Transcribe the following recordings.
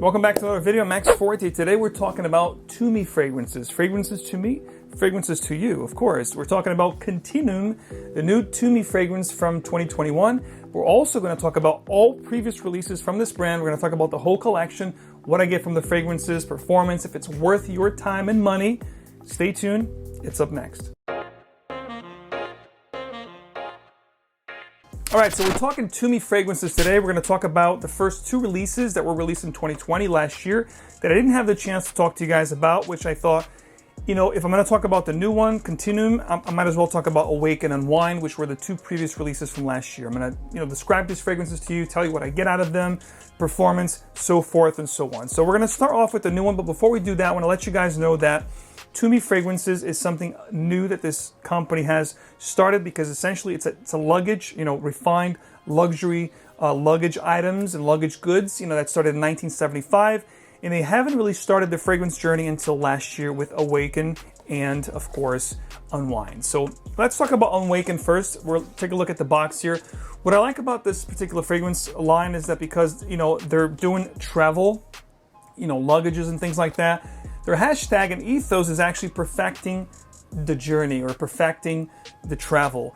Welcome back to another video. I'm Max Forti. Today we're talking about Tumi fragrances. Fragrances to me, fragrances to you, of course. We're talking about Continuum, the new Tumi fragrance from 2021. We're also going to talk about all previous releases from this brand. We're going to talk about the whole collection, what I get from the fragrances, performance, if it's worth your time and money. Stay tuned. It's up next. All right, so we're talking Tumi fragrances today. We're going to talk about the first two releases that were released in 2020 last year that I didn't have the chance to talk to you guys about, which I thought, you know, if I'm going to talk about the new one, Continuum, I might as well talk about Awaken and Wine, which were the two previous releases from last year. I'm going to, describe these fragrances to you, tell you what I get out of them, performance, so forth and so on. So we're going to start off with the new one, but before we do that, I want to let you guys know that Tumi Fragrances is something new that this company has started because essentially it's a luggage, refined luxury luggage items and luggage goods, that started in 1975. And they haven't really started the fragrance journey until last year with Awaken and, of course, Unwind. So let's talk about Awaken first. We'll take a look at the box here. What I like about this particular fragrance line is that because, they're doing travel, luggages and things like that, their hashtag and ethos is actually perfecting the journey or perfecting the travel.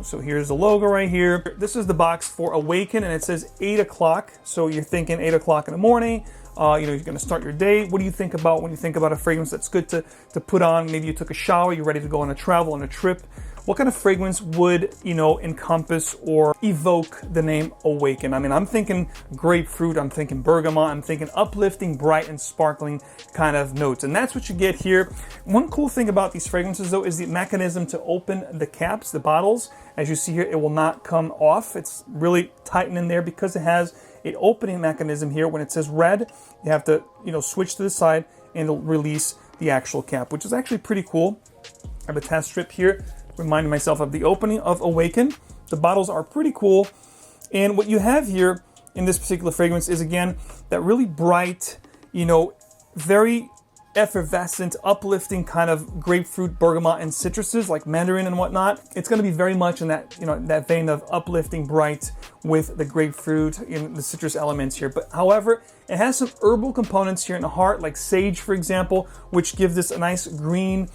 So here's the logo right here. This is the box for Awaken and it says 8 o'clock. So you're thinking 8 o'clock in the morning. You're going to start your day. What do you think about when you think about a fragrance that's good to put on? Maybe you took a shower, you're ready to go on a travel, on a trip. What kind of fragrance would, encompass or evoke the name Awaken? I mean, I'm thinking grapefruit, I'm thinking bergamot, I'm thinking uplifting, bright and sparkling kind of notes. And that's what you get here. One cool thing about these fragrances though is the mechanism to open the caps, the bottles. As you see here, it will not come off. It's really tight in there because it has an opening mechanism here. When it says red, you have to, switch to the side and it'll release the actual cap, which is actually pretty cool. I have a test strip here, reminding myself of the opening of Awaken. The bottles are pretty cool. And what you have here in this particular fragrance is, again, that really bright, very effervescent, uplifting kind of grapefruit, bergamot, and citruses like mandarin and whatnot. It's going to be very much in that, that vein of uplifting, bright with the grapefruit and the citrus elements here. But however, it has some herbal components here in the heart, like sage, for example, which gives this a nice green,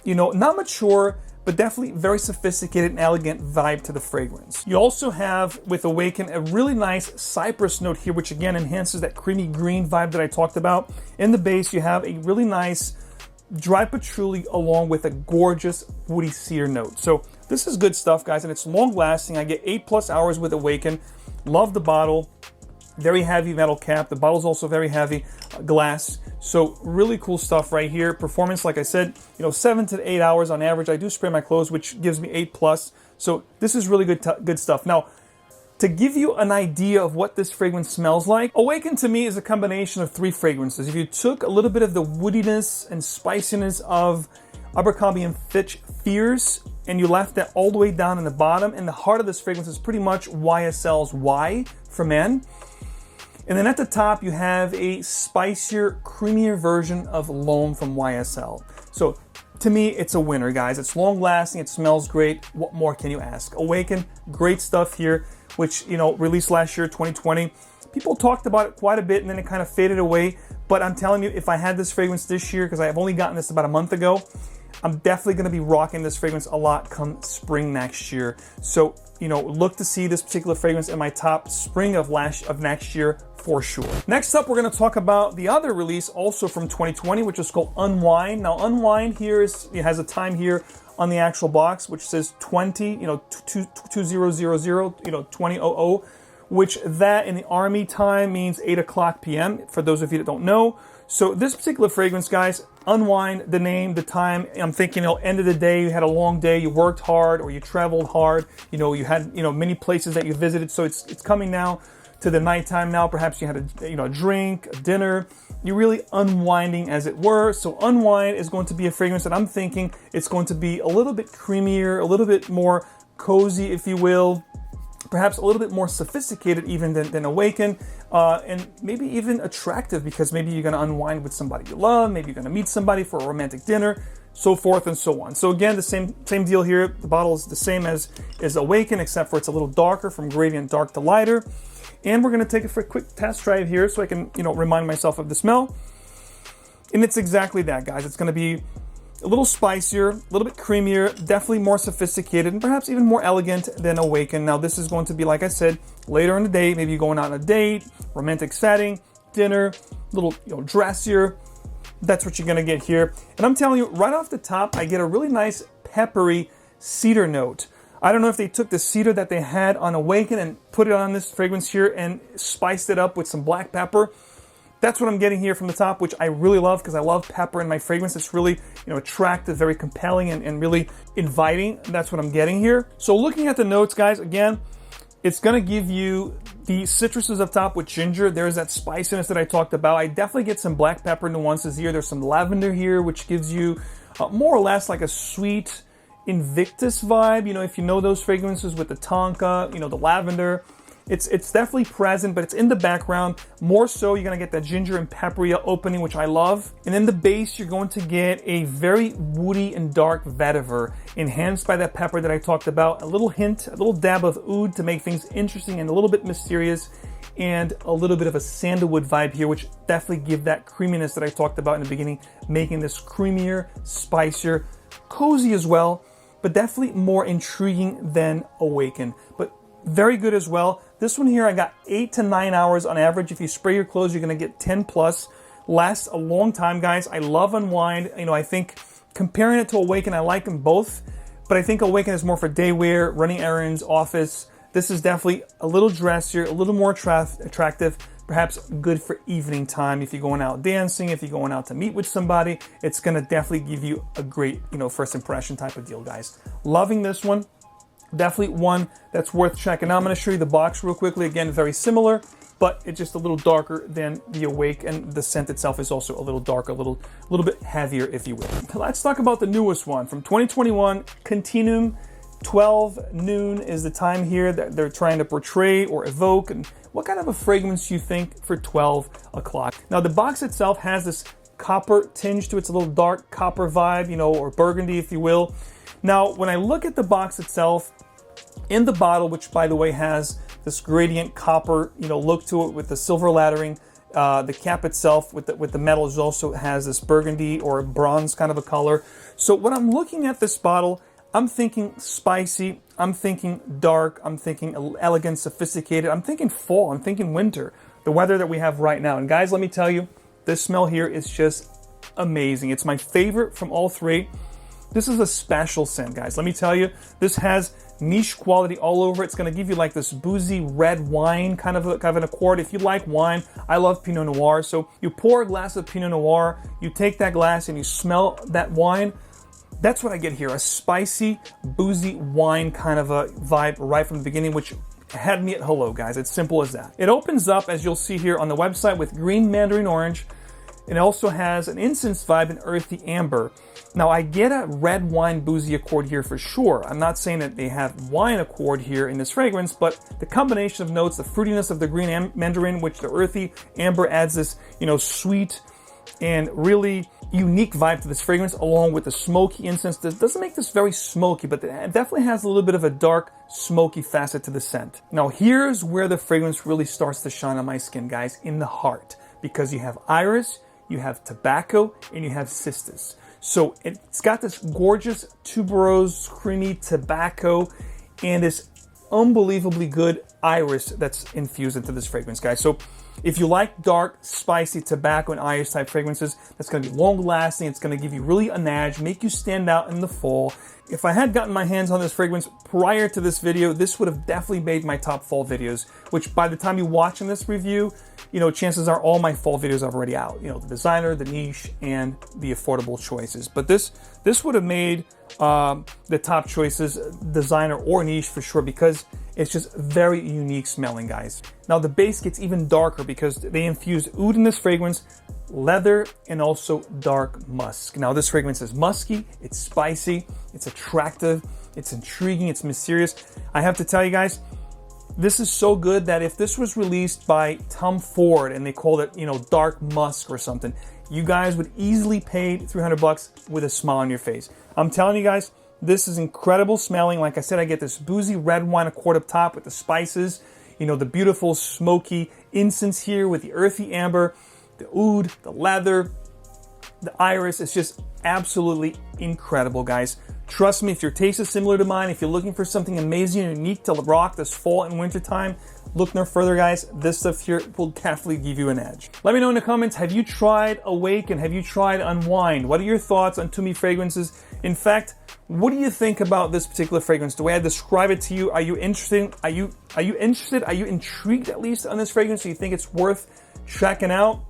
not mature, but definitely very sophisticated and elegant vibe to the fragrance. You also have, with Awaken, a really nice cypress note here, which again enhances that creamy green vibe that I talked about. In the base, you have a really nice dry patchouli along with a gorgeous woody cedar note. So this is good stuff, guys, and it's long lasting. I get 8+ hours with Awaken. Love the bottle. Very heavy metal cap. The bottle's also very heavy glass. So really cool stuff right here. Performance, like I said, 7 to 8 hours on average. I do spray my clothes, which gives me 8+. So this is really good stuff. Now, to give you an idea of what this fragrance smells like, Awaken to me is a combination of 3 fragrances. If you took a little bit of the woodiness and spiciness of Abercrombie & Fitch Fierce and you left that all the way down in the bottom, and the heart of this fragrance is pretty much YSL's Y for men. And then at the top, you have a spicier, creamier version of L'Homme from YSL. So to me, it's a winner, guys. It's long lasting. It smells great. What more can you ask? Awaken, great stuff here, which, released last year, 2020. People talked about it quite a bit and then it kind of faded away. But I'm telling you, if I had this fragrance this year, because I've only gotten this about a month ago, I'm definitely going to be rocking this fragrance a lot come spring next year. So, look to see this particular fragrance in my top spring of next year for sure. Next up, we're going to talk about the other release also from 2020, which is called Unwind. Now, Unwind here it has a time here on the actual box, which says 2000, 2000, which that in the Army time means 8 o'clock p.m. for those of you that don't know. So this particular fragrance, guys, Unwind, the name, the time, I'm thinking, end of the day, you had a long day, you worked hard or you traveled hard, you had, many places that you visited. So it's coming now to the nighttime now. Perhaps you had a drink, a dinner, you're really unwinding as it were. So Unwind is going to be a fragrance that I'm thinking it's going to be a little bit creamier, a little bit more cozy, if you will. Perhaps a little bit more sophisticated even than Awaken, and maybe even attractive because maybe you're going to unwind with somebody you love, maybe you're going to meet somebody for a romantic dinner, so forth and so on. So again, the same deal here. The bottle is the same as Awaken, except for it's a little darker, from gradient dark to lighter. And we're going to take it for a quick test drive here so I can, remind myself of the smell. And it's exactly that, guys. It's going to be a little spicier, a little bit creamier, definitely more sophisticated, and perhaps even more elegant than Awaken. Now, this is going to be, like I said, later in the day, maybe going out on a date, romantic setting, dinner, a little dressier. That's what you're going to get here. And I'm telling you, right off the top, I get a really nice peppery cedar note. I don't know if they took the cedar that they had on Awaken and put it on this fragrance here and spiced it up with some black pepper. That's what I'm getting here from the top, which I really love because I love pepper in my fragrance. It's really, attractive, very compelling, and really inviting. That's what I'm getting here. So looking at the notes, guys, again, it's going to give you the citruses up top with ginger. There's that spiciness that I talked about. I definitely get some black pepper nuances here. There's some lavender here, which gives you more or less like a sweet Invictus vibe. If you know those fragrances with the tonka, the lavender. It's definitely present, but it's in the background. More so, you're going to get that ginger and peppery opening, which I love. And in the base, you're going to get a very woody and dark vetiver, enhanced by that pepper that I talked about. A little hint, a little dab of oud to make things interesting and a little bit mysterious, and a little bit of a sandalwood vibe here, which definitely give that creaminess that I talked about in the beginning, making this creamier, spicier, cozy as well, but definitely more intriguing than Awaken. But very good as well. This one here, I got 8 to 9 hours on average. If you spray your clothes, you're going to get 10 plus. Lasts a long time, guys. I love Unwind. I think comparing it to Awaken, I like them both. But I think Awaken is more for day wear, running errands, office. This is definitely a little dressier, a little more attractive, perhaps good for evening time. If you're going out dancing, if you're going out to meet with somebody, it's going to definitely give you a great, first impression type of deal, guys. Loving this one. Definitely one that's worth checking out. I'm going to show you the box real quickly. Again, very similar, but it's just a little darker than the Awake, and the scent itself is also a little darker, a little bit heavier, if you will. Let's talk about the newest one from 2021, Continuum. 12 noon is the time here that they're trying to portray or evoke. And what kind of a fragrance do you think for 12 o'clock? Now, the box itself has this copper tinge to it. It's a little dark copper vibe, or burgundy, if you will. Now, when I look at the box itself, in the bottle, which by the way has this gradient copper, look to it with the silver laddering, the cap itself with the metals also has this burgundy or bronze kind of a color. So when I'm looking at this bottle, I'm thinking spicy, I'm thinking dark, I'm thinking elegant, sophisticated, I'm thinking fall, I'm thinking winter, the weather that we have right now. And guys, let me tell you, this smell here is just amazing. It's my favorite from all three. This is a special scent, guys. Let me tell you, this has niche quality all over. It's going to give you like this boozy red wine kind of an accord. If you like wine, I love Pinot Noir. So you pour a glass of Pinot Noir, you take that glass and you smell that wine. That's what I get here, a spicy, boozy wine kind of a vibe right from the beginning, which had me at hello, guys. It's simple as that. It opens up, as you'll see here on the website, with green mandarin orange. It also has an incense vibe and earthy amber. Now, I get a red wine boozy accord here for sure. I'm not saying that they have wine accord here in this fragrance, but the combination of notes, the fruitiness of the green mandarin, which the earthy amber adds this, sweet and really unique vibe to this fragrance, along with the smoky incense. That doesn't make this very smoky, but it definitely has a little bit of a dark, smoky facet to the scent. Now, here's where the fragrance really starts to shine on my skin, guys, in the heart, because you have iris, you have tobacco, and you have cistus. So it's got this gorgeous tuberose, creamy tobacco, and this unbelievably good iris that's infused into this fragrance, guys. So if you like dark, spicy tobacco and iris type fragrances, that's going to be long lasting. It's going to give you really a nudge, make you stand out in the fall. If I had gotten my hands on this fragrance prior to this video, this would have definitely made my top fall videos, which by the time you're watching this review, chances are all my fall videos are already out. The designer, the niche, and the affordable choices. But this would have made the top choices, designer or niche for sure, because it's just very unique smelling, guys. Now the base gets even darker because they infuse oud in this fragrance, leather, and also dark musk. Now this fragrance is musky, it's spicy, it's attractive, it's intriguing, it's mysterious. I have to tell you guys, this is so good that if this was released by Tom Ford and they called it, dark musk or something, you guys would easily pay $300 with a smile on your face. I'm telling you guys, this is incredible smelling. Like I said, I get this boozy red wine accord up top with the spices. You know, the beautiful smoky incense here with the earthy amber, the oud, the leather, the iris. It's just absolutely incredible, guys. Trust me, if your taste is similar to mine, if you're looking for something amazing and unique to rock this fall and winter time, look no further, guys. This stuff here will definitely give you an edge. Let me know in the comments, have you tried Awaken? Have you tried Unwind? What are your thoughts on Tumi fragrances? In fact, what do you think about this particular fragrance? The way I describe it to you, are you interested? Are you interested? Are you intrigued at least on this fragrance? Do you think it's worth checking out?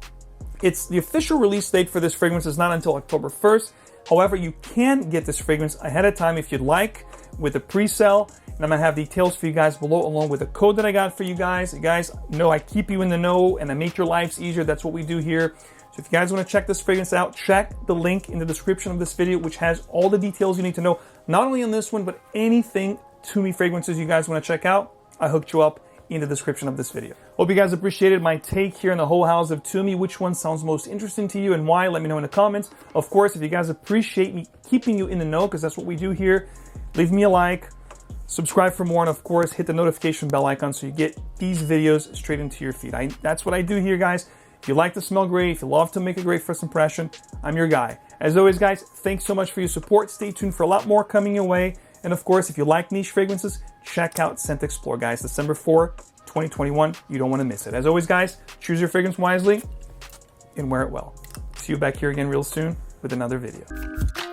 It's the official release date for this fragrance is not until October 1st. However, you can get this fragrance ahead of time if you'd like with a pre-sale. And I'm gonna have details for you guys below along with a code that I got for you guys. You guys know I keep you in the know and I make your lives easier. That's what we do here. So if you guys wanna check this fragrance out, check the link in the description of this video, which has all the details you need to know, not only on this one, but anything Tumi fragrances you guys wanna check out. I hooked you up in the description of this video. Hope you guys appreciated my take here in the whole house of Tumi. Which one sounds most interesting to you and why? Let me know in the comments. Of course, if you guys appreciate me keeping you in the know, because that's what we do here, leave me a like, subscribe for more, and of course, hit the notification bell icon so you get these videos straight into your feed. That's what I do here, guys. If you like to smell great, if you love to make a great first impression, I'm your guy. As always, guys, thanks so much for your support. Stay tuned for a lot more coming your way. And of course, if you like niche fragrances, check out ScentXplore, guys. December 4, 2021. You don't want to miss it. As always, guys, choose your fragrance wisely and wear it well. See you back here again real soon with another video.